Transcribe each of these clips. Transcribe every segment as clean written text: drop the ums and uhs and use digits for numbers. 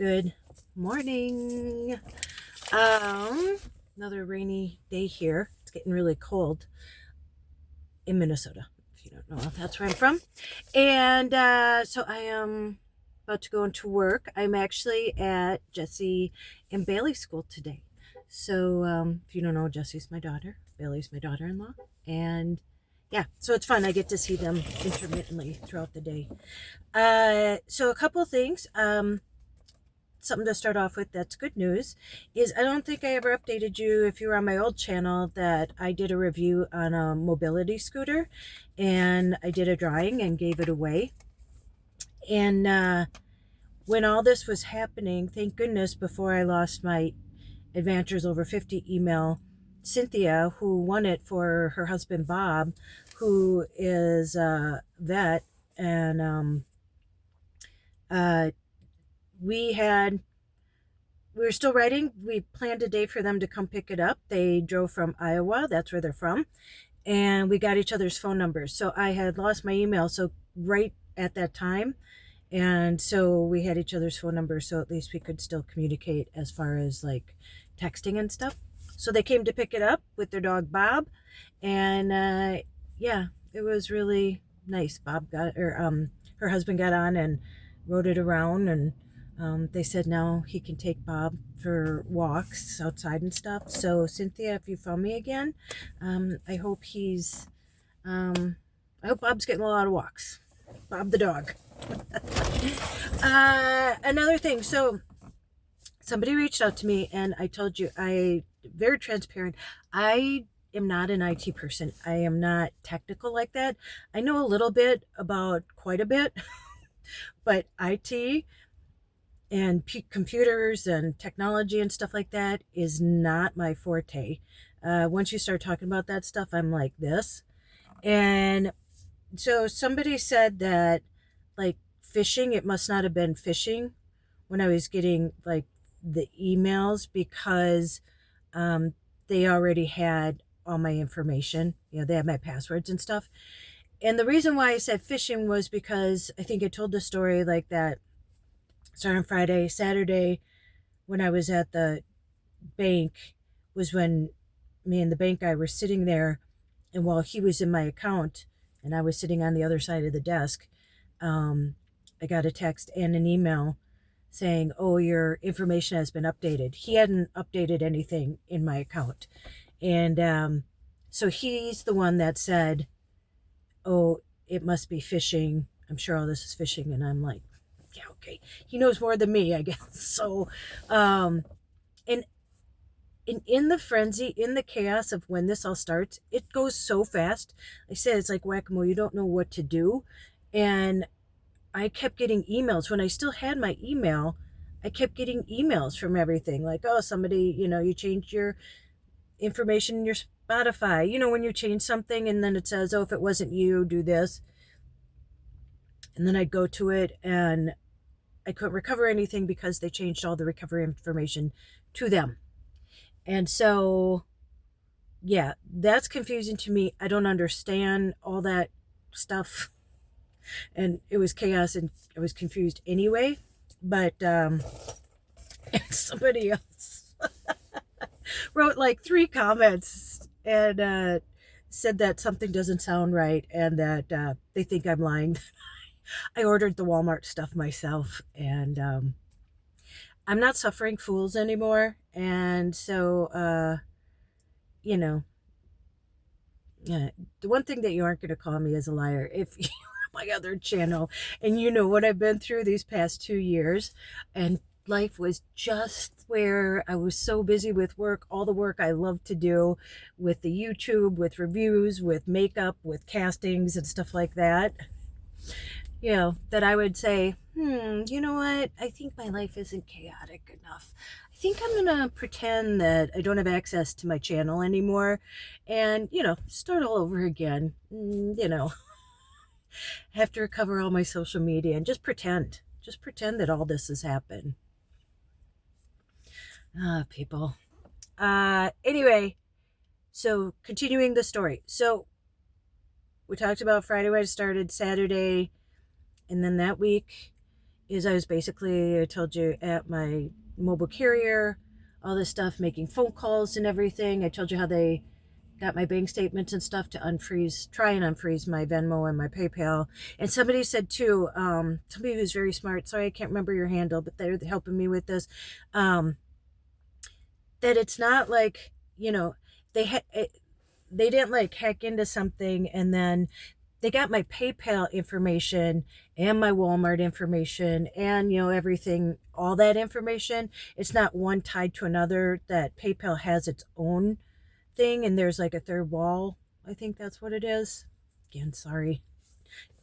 Good morning. Another rainy day here. It's getting really cold in Minnesota, if you don't know. That's where I'm from. And so I am about to go into work. I'm actually at Jesse and Bailey's school today. So if you don't know, Jesse's my daughter. Bailey's my daughter-in-law. And yeah, so it's fun. I get to see them intermittently throughout the day. So a couple things. Something to start off with that's good news is I don't think I ever updated you, if you were on my old channel, that I did a review on a mobility scooter, and I did a drawing and gave it away. And when all this was happening, thank goodness, before I lost my Adventures Over 50 email, Cynthia, who won it for her husband Bob, who is a vet, and we were still writing. We planned a day for them to come pick it up. They drove from Iowa. That's where they're from. And we got each other's phone numbers. So I had lost my email. So right at that time. And so we had each other's phone numbers. So at least we could still communicate as far as like texting and stuff. So they came to pick it up with their dog, Bob. And yeah, it was really nice. Her husband got on and rode it around, and they said now he can take Bob for walks outside and stuff. So Cynthia, if you found me again, I hope I hope Bob's getting a lot of walks. Bob the dog. Another thing. So somebody reached out to me, and I told you, very transparent. I am not an IT person. I am not technical like that. I know a little bit about quite a bit, but IT and computers and technology and stuff like that is not my forte. Once you start talking about that stuff, I'm like this. And so somebody said that, like, phishing, it must not have been phishing when I was getting like the emails, because they already had all my information. They had my passwords and stuff. And the reason why I said phishing was because I think I told the story like that. Started on Friday. Saturday, when I was at the bank, was when me and the bank guy were sitting there, and while he was in my account and I was sitting on the other side of the desk, I got a text and an email saying, "Oh, your information has been updated." He hadn't updated anything in my account. And so he's the one that said, "Oh, it must be phishing. I'm sure all this is phishing." And I'm like, yeah, okay. He knows more than me, I guess. So, and in the frenzy, in the chaos of when this all starts, it goes so fast. I said, it's like whack-a-mole. You don't know what to do. And I kept getting emails. When I still had my email, I kept getting emails from everything. Like, oh, somebody, you changed your information in your Spotify. When you change something and then it says, oh, if it wasn't you, do this. And then I'd go to it and I couldn't recover anything because they changed all the recovery information to them. And so, yeah, that's confusing to me. I don't understand all that stuff. And it was chaos, and I was confused anyway. But somebody else wrote like 3 comments and said that something doesn't sound right, and that they think I'm lying. I ordered the Walmart stuff myself, and I'm not suffering fools anymore. And so, the one thing that you aren't going to call me is a liar if you're on my other channel and you know what I've been through these past 2 years. And life was just where I was so busy with work, all the work I love to do with the YouTube, with reviews, with makeup, with castings and stuff like that. That I would say, you know what? I think my life isn't chaotic enough. I think I'm going to pretend that I don't have access to my channel anymore and, start all over again. Have to recover all my social media and just pretend that all this has happened. People. Anyway, so continuing the story. So we talked about Friday when I started, Saturday, and then that week is I was basically, I told you, at my mobile carrier, all this stuff, making phone calls and everything. I told you how they got my bank statements and stuff to try and unfreeze my Venmo and my PayPal. And somebody said too, somebody who's very smart, sorry, I can't remember your handle, but they're helping me with this, that it's not like, they didn't like hack into something and then they got my PayPal information and my Walmart information and, everything, all that information. It's not one tied to another, that PayPal has its own thing and there's like a third wall. I think that's what it is. Again, sorry.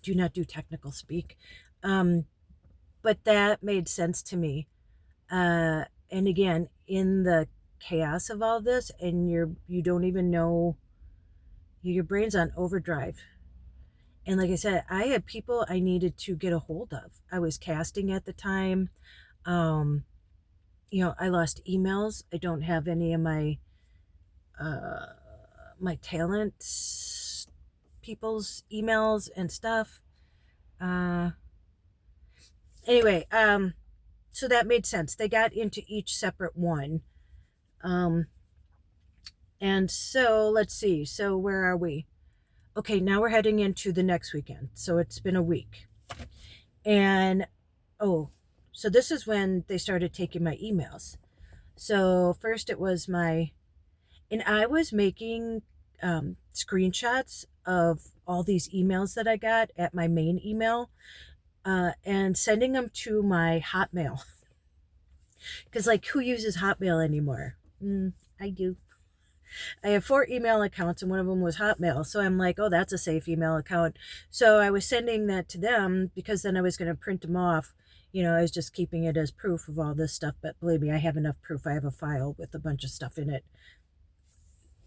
Do not do technical speak. But that made sense to me. And again, in the chaos of all this, and you don't even know, your brain's on overdrive. And like I said, I had people I needed to get a hold of. I was casting at the time. I lost emails. I don't have any of my my talent people's emails and stuff. Anyway, so that made sense. They got into each separate one. And so let's see. So where are we? Okay, now we're heading into the next weekend. So it's been a week. And so this is when they started taking my emails. So first it was and I was making screenshots of all these emails that I got at my main email and sending them to my Hotmail. Because, like, who uses Hotmail anymore? I do. I have 4 email accounts and one of them was Hotmail. So I'm like, oh, that's a safe email account. So I was sending that to them because then I was going to print them off. I was just keeping it as proof of all this stuff. But believe me, I have enough proof. I have a file with a bunch of stuff in it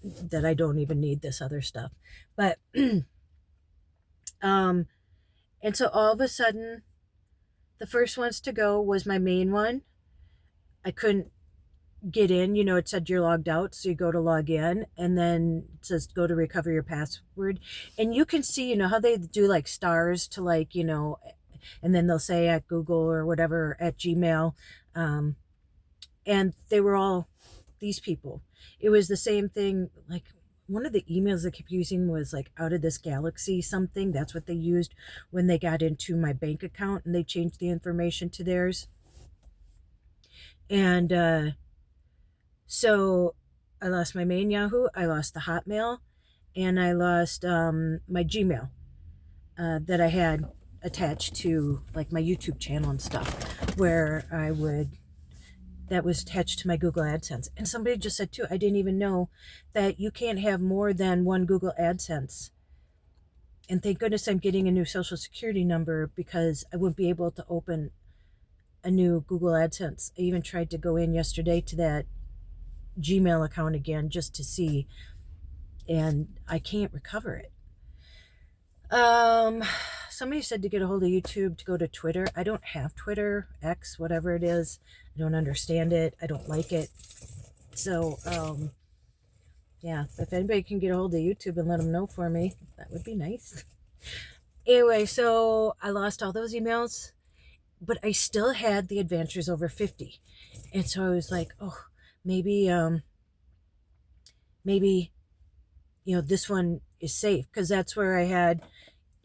that I don't even need this other stuff. But, and so all of a sudden, the first ones to go was my main one. I couldn't get in, it said you're logged out. So you go to log in and then it says go to recover your password. And you can see, how they do like stars to like, and then they'll say at Google or whatever, at Gmail. And they were all these people. It was the same thing. Like one of the emails I kept using was like out of this galaxy something. That's what they used when they got into my bank account and they changed the information to theirs. And so I lost my main Yahoo, I lost the Hotmail, and I lost my Gmail that I had attached to like my YouTube channel and stuff, where that was attached to my Google AdSense. And somebody just said too, I didn't even know that you can't have more than one Google AdSense. And thank goodness I'm getting a new social security number because I wouldn't be able to open a new Google AdSense. I even tried to go in yesterday to that Gmail account again just to see, and I can't recover it. Somebody said to get a hold of YouTube to go to Twitter. I don't have Twitter, X, whatever it is. I don't understand it. I don't like it. So, yeah, if anybody can get a hold of YouTube and let them know for me, that would be nice. Anyway, so I lost all those emails, but I still had the Adventures Over 50. And so I was like, oh, maybe, this one is safe, because that's where I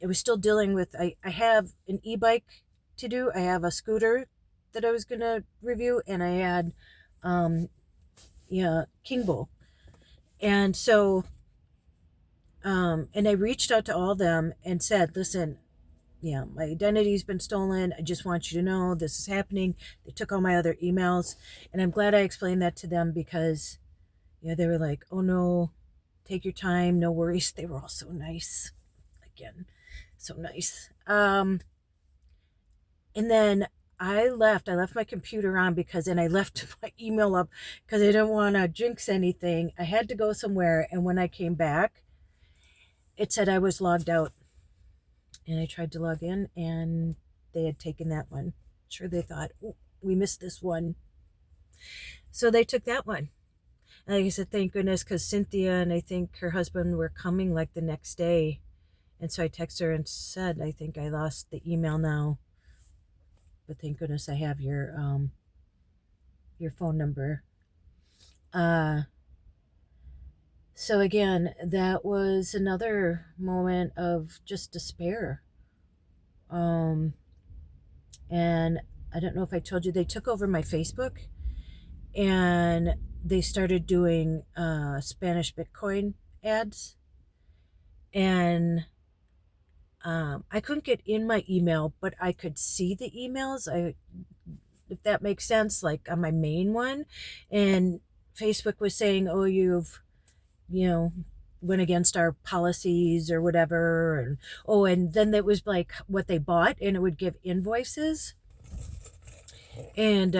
was still dealing with, I have an e-bike to do. I have a scooter that I was going to review, and I had, King Bull. And so, and I reached out to all of them and said, listen, my identity's been stolen. I just want you to know this is happening. They took all my other emails, and I'm glad I explained that to them because, they were like, oh no, take your time, no worries. They were all so nice. Again, so nice. And then I left my computer on and I left my email up because I didn't want to jinx anything. I had to go somewhere, and when I came back, it said I was logged out. And I tried to log in, and they had taken that one. Sure, they thought, oh, we missed this one. So they took that one. And like I said, thank goodness, because Cynthia and I think her husband were coming like the next day. And so I texted her and said, I think I lost the email now. but thank goodness I have your phone number. So again, that was another moment of just despair. And I don't know if I told you, they took over my Facebook and they started doing Spanish Bitcoin ads. And I couldn't get in my email, but I could see the emails. If that makes sense, like on my main one. And Facebook was saying, oh, you've, went against our policies or whatever. And then it was like what they bought, and it would give invoices. And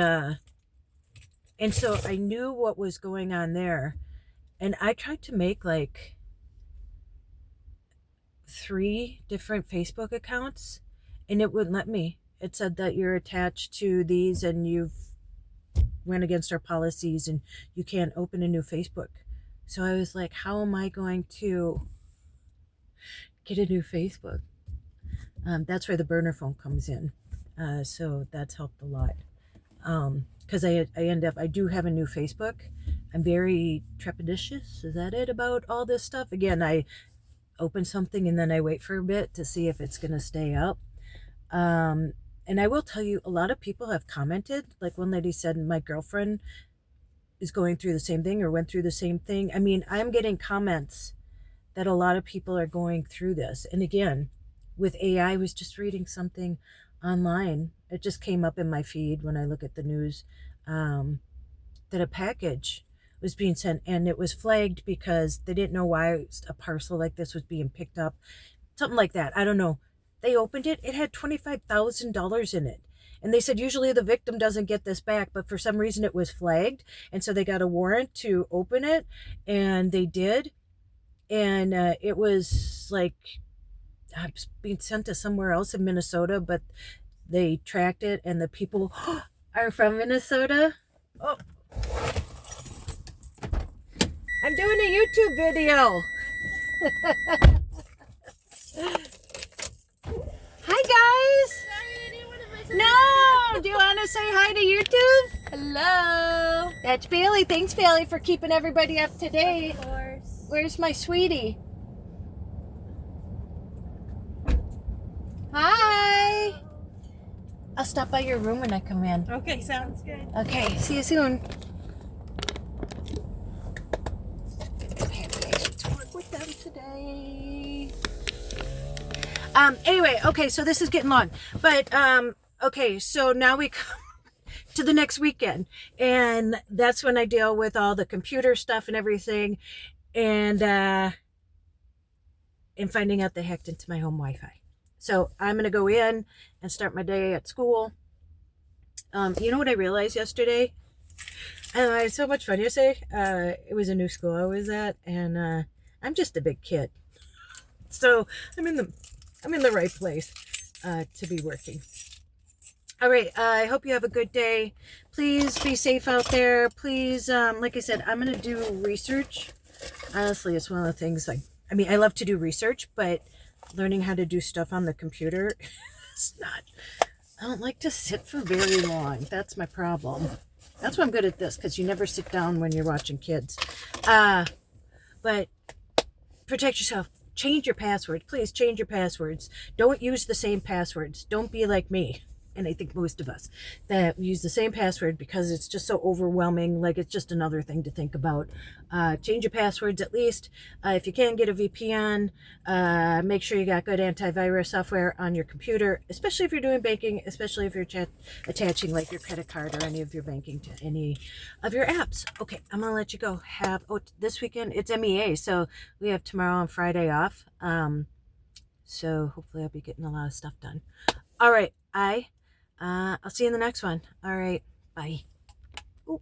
so I knew what was going on there. And I tried to make like 3 different Facebook accounts, and it wouldn't let me. It said that you're attached to these and you've went against our policies and you can't open a new Facebook. So I was like, how am I going to get a new Facebook? That's where the burner phone comes in. So that's helped a lot. Because I do have a new Facebook. I'm very trepidatious, is that it, about all this stuff? Again, I open something and then I wait for a bit to see if it's going to stay up. And I will tell you, a lot of people have commented. Like one lady said, my girlfriend is going through the same thing or went through the same thing. I mean, I'm getting comments that a lot of people are going through this. And again, with AI, I was just reading something online. It just came up in my feed when I look at the news, that a package was being sent and it was flagged because they didn't know why a parcel like this was being picked up. Something like that. I don't know. They opened it. It had $25,000 in it. And they said usually the victim doesn't get this back, but for some reason it was flagged. And so they got a warrant to open it, and they did. And it was like being sent to somewhere else in Minnesota, but they tracked it, and the people are from Minnesota. Oh, I'm doing a YouTube video. Hi guys. No, do you want to say hi to YouTube? Hello. That's Bailey. Thanks, Bailey, for keeping everybody up to date. Of course. Where's my sweetie? Hi. I'll stop by your room when I come in. Okay, sounds good. Okay, see you soon. Okay, to work with them today. Anyway, okay, so this is getting long, but okay, so now we come to the next weekend, and that's when I deal with all the computer stuff and everything, and finding out they hacked into my home Wi-Fi. So I'm gonna go in and start my day at school. You know what I realized yesterday? I had so much fun yesterday. It was a new school I was at, and I'm just a big kid, so I'm in the right place to be working. All right, I hope you have a good day. Please be safe out there. Please, like I said, I'm going to do research. Honestly, it's one of the things, I love to do research, but learning how to do stuff on the computer is not, I don't like to sit for very long. That's my problem. That's why I'm good at this, because you never sit down when you're watching kids. But protect yourself. Change your passwords. Please change your passwords. Don't use the same passwords. Don't be like me, and I think most of us, that use the same password because it's just so overwhelming. Like, it's just another thing to think about. Change your passwords at least. If you can, get a VPN. Make sure you got good antivirus software on your computer, especially if you're doing banking, especially if you're attaching like your credit card or any of your banking to any of your apps. Okay, I'm going to let you go. This weekend, it's MEA, so we have tomorrow and Friday off. So hopefully I'll be getting a lot of stuff done. All right, I'll see you in the next one. All right, bye. Ooh.